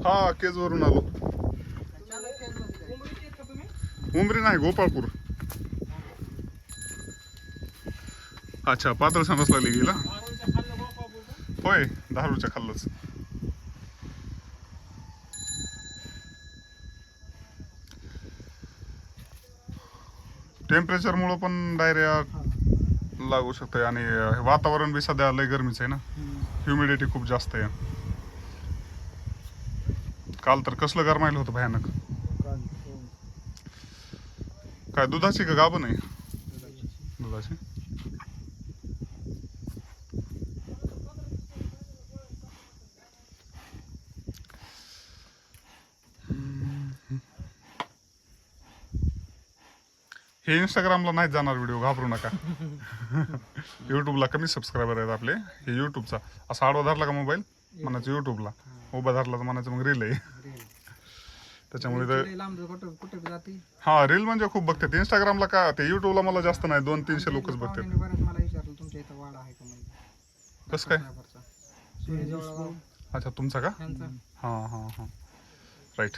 हा केज वरून आलो. उमरी नाही, गोपाळपूर. अच्छा, पातळ समजला गेला. होय, धारूरच्या खाल्लंच. टेम्परेचर मुळे पण डायरिया लागू शकते आणि वातावरण बी सध्या लय गरमीच आहे ना. ह्युमिडिटी खूप जास्त आहे. काल तर कसलं गरमायला होतं भयानक. काय दुधाची का गाभण आहे? दुधाची. हे इंस्टाग्रामला नाही जाणार व्हिडिओ, घाबरू नका. युट्यूबला कमी सबस्क्रायबर आहेत आपले. हे युट्यूबचा असा आडवा धरला का मोबाईल म्हणायचं युट्यूबला, उभा धरला तर म्हणायचं मग रील आहे. त्याच्यामुळे तर हा रील म्हणजे खूप बघतात. इंस्टाग्रामला का ते युट्यूबला मला जास्त नाही, 200-300 लोकच बघतात. कसं काय? अच्छा, तुमचा का? हा हा हा, राईट.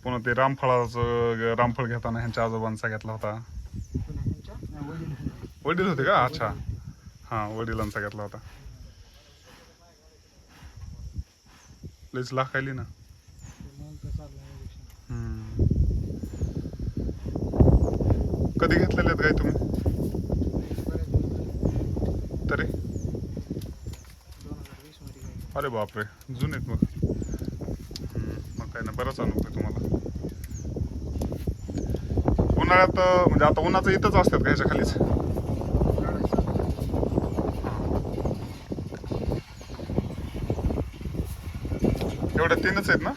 पुन्हा ते रामफळ घेताना ह्यांच्या आजोबांचा घेतला होता. वडील होते का? अच्छा, हा, वडिलांचा घेतला होता. लईच लाखायली ना. कधी घेतलेले आहेत गाय तुम्ही तरी? अरे बापरे, जुने आहेत मग. मग काय ना, बराच अनुभव आहे तुम्हाला. उन्हाळ्यात म्हणजे आता उन्हाचं इथंच असतात का ह्याच्या खालीच? एवढ्या 3च आहेत ना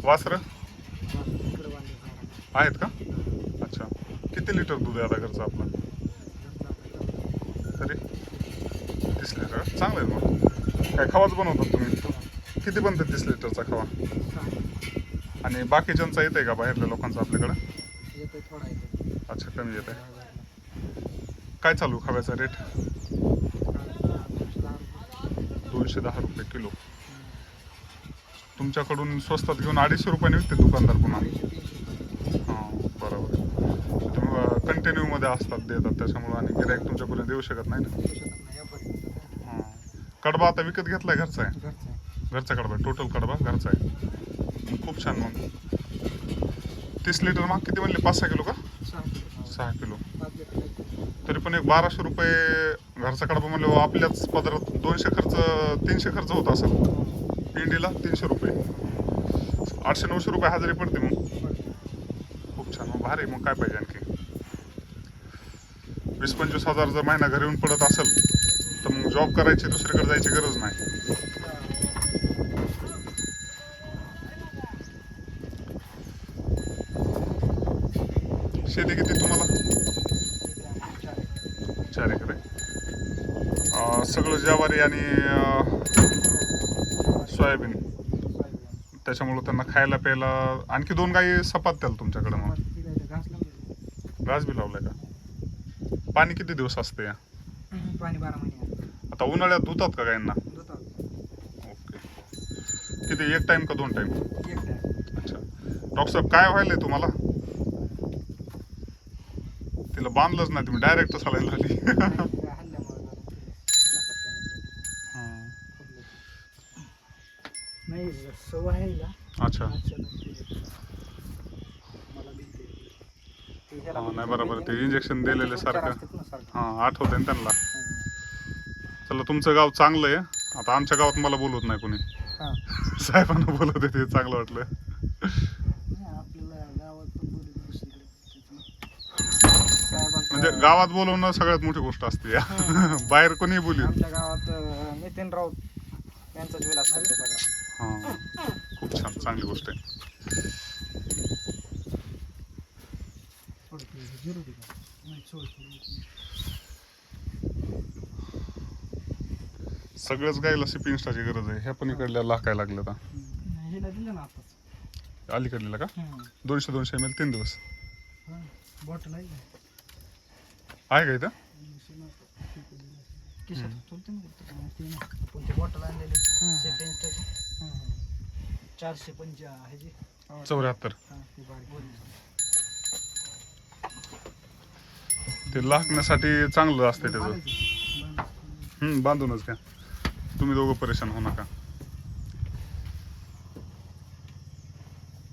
वासरं? आहेत का? अच्छा, किती लिटर दूध आहे आता घरचं आपलं तरी? 30 लिटर. चांगलं आहे मग. काय खवाच बनवतात तुम्ही? किती बनते 30 लिटरचा खवा? आणि बाकीच्यांचा येत आहे का बाहेरल्या लोकांचा आपल्याकडं? अच्छा, कमी येत आहे. काय चालू खव्याचा रेट? 210 रुपये किलो. तुमच्याकडून स्वस्तात घेऊन 250 रुपयाने विकते दुकानदार पुन्हा. हां, बरोबर. तुम्ही कंटिन्यूमध्ये असतात, देतात, त्याच्यामुळं आणि गिऱ्हाईक तुमच्यापर्यंत येऊ शकत नाही ना. हां. कडबा आता विकत घेतलाय घरचा आहे? घरचा कडबा, टोटल कडबा घरचा आहे. खूप छान. मग 30 लिटर मग किती म्हणले? 5-6 किलो का? 6 किलो. तरी पण एक 1200 रुपये घरचा कडबा म्हणलं आपल्याच पदरात 200 खर्च, 300 खर्च होत असेल. पिंडीला 300 रुपये, 800-900 रुपये हजेरी पडते मग. खूप छान, मग भारी. मग काय पाहिजे आणखी? 20-25 हजार जर महिना घरी येऊन पडत असेल तर मग जॉब करायची, दुसरीकडे जायची गरज नाही. शेती किती तुम्हाला? 4 एकर आहे. सगळं ज्वारी आणि सोयाबीन, त्याच्यामुळं त्यांना खायला प्यायला. आणखी 2 गायी सपात्याल तुमच्याकडे मग? घास बी लावलाय का? पाणी किती दिवस असते या? पाणी 12 महिने. आता उन्हाळ्यात धुतात का गायींना? ओके. किती, 1 टाइम का 2 टाइम? अच्छा. डॉक्टर साहेब, काय व्हायलंय तुम्हाला? तिला बांधलंच नाही तुम्ही, डायरेक्ट सलाईन लावली. अच्छा, हां, नाही बरोबर. ते इंजेक्शन दिलेले सारखं, हां, आठवत आहे त्यांना. चला, तुमचं गाव चांगलं आहे. आता आमच्या गावात मला बोलवत नाही कोणी. साहेबांना बोलवते, ते चांगलं वाटलं. म्हणजे गावात बोलवणं सगळ्यात मोठी गोष्ट असते. बाहेर कोणी बोलू. आमच्या गावात नितीन राऊत यांचाच विलास करते सगळा. हां, खूप छान, चांगली गोष्ट आहे. सगळ्याच गायला सिपिंग स्टाची गरज आहे. ह्या पण इकडल्या लाखायला लागल्या आता. अलीकडलेला का? 200-200 ml 3 दिवस बॉटल आहे का इथं? किशात चलते ना आपण ते बॉटल आणलेले सेकंडचे 450 ह्याची 74 ती बारीक ते लाकण्यासाठी चांगलं असतं त्याचं बांधूनच घ्या तुम्ही दोघं परेशान होऊ नका